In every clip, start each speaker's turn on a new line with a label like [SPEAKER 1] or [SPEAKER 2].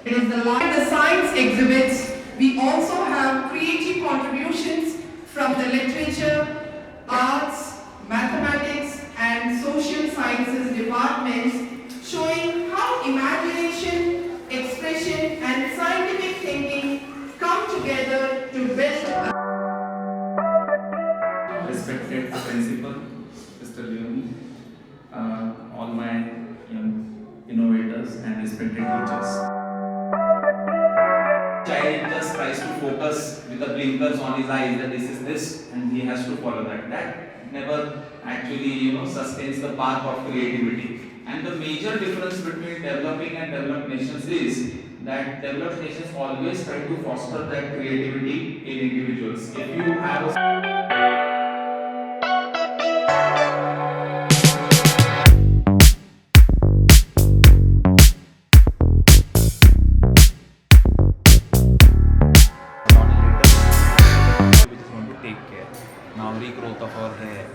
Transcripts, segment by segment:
[SPEAKER 1] It is the science exhibits. We also have creative contributions from the literature, arts, mathematics and social sciences departments, showing how imagination, expression and scientific thinking come together to build a
[SPEAKER 2] respected principal, Mr. Leon, all my young innovators and respected teachers. Child just tries to focus with the blinkers on his eyes that this is this and he has to follow that. That never actually sustains the path of creativity. And the major difference between developing and developed nations is that developed nations always try to foster that creativity in individuals. If you have a
[SPEAKER 3] growth of our hair,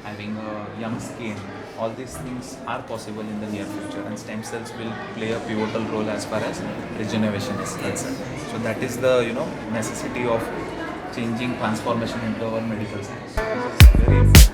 [SPEAKER 3] having a young skin, all these things are possible in the near future, and stem cells will play a pivotal role as far as regeneration is concerned. So that is the necessity of changing transformation into our medical science. This is very important.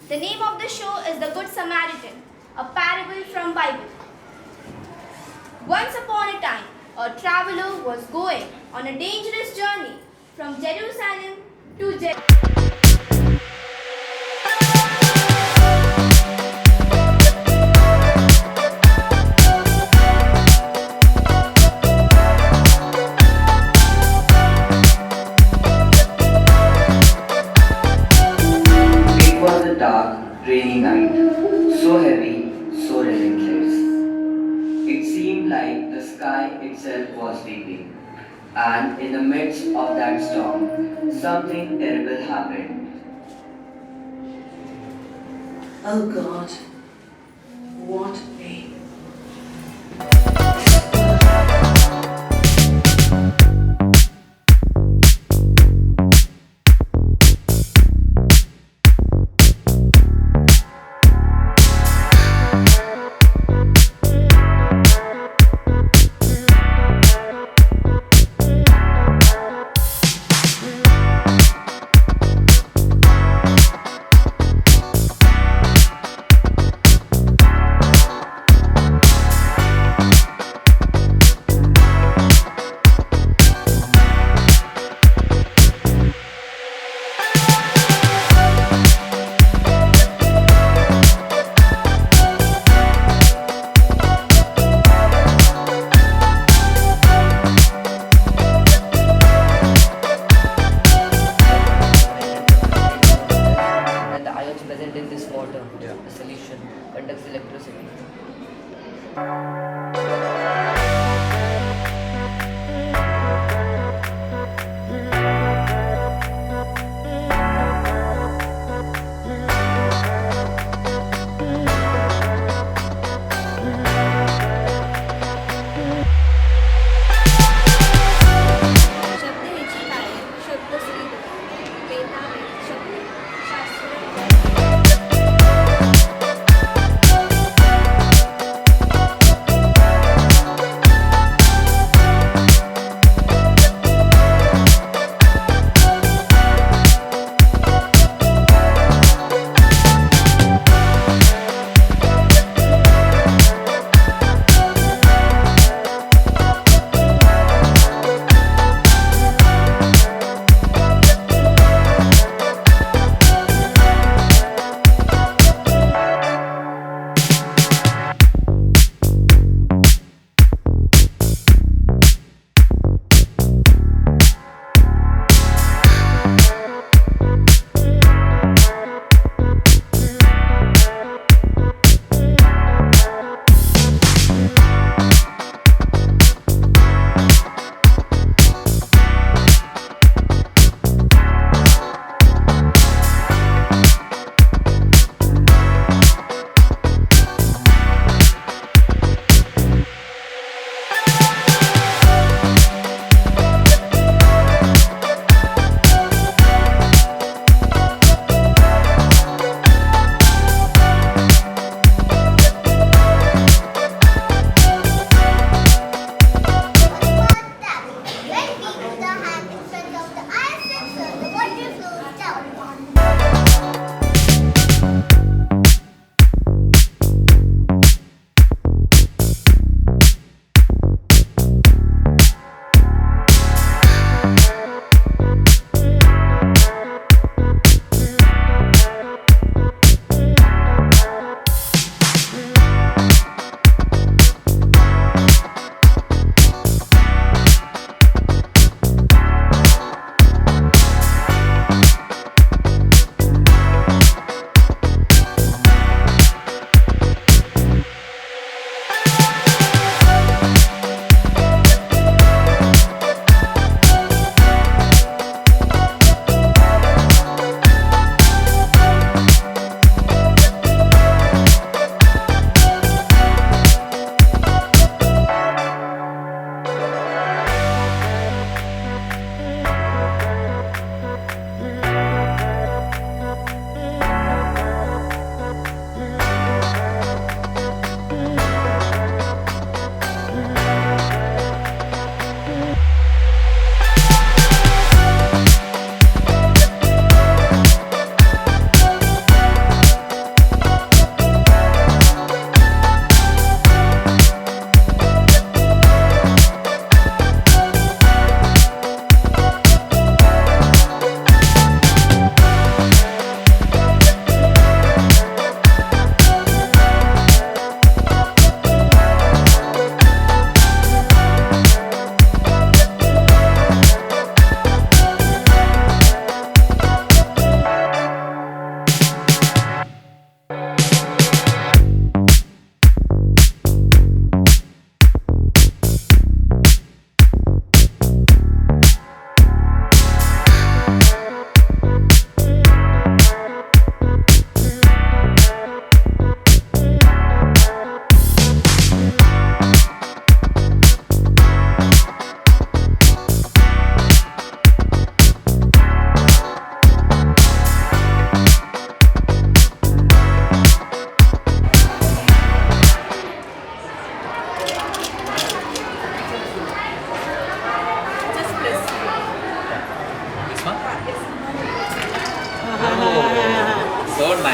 [SPEAKER 4] The name of the show is The Good Samaritan, a parable from Bible. Once upon a time, a traveler was going on a dangerous journey from Jerusalem to Jericho.
[SPEAKER 5] It was a dark, rainy night, so heavy, so relentless. It seemed like the sky itself was weeping, and in the midst of that storm, something terrible happened.
[SPEAKER 6] Oh God, what pain.
[SPEAKER 5] The solution conducts electricity.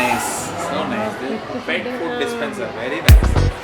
[SPEAKER 3] nice. So nice. The pet food dispenser, very nice.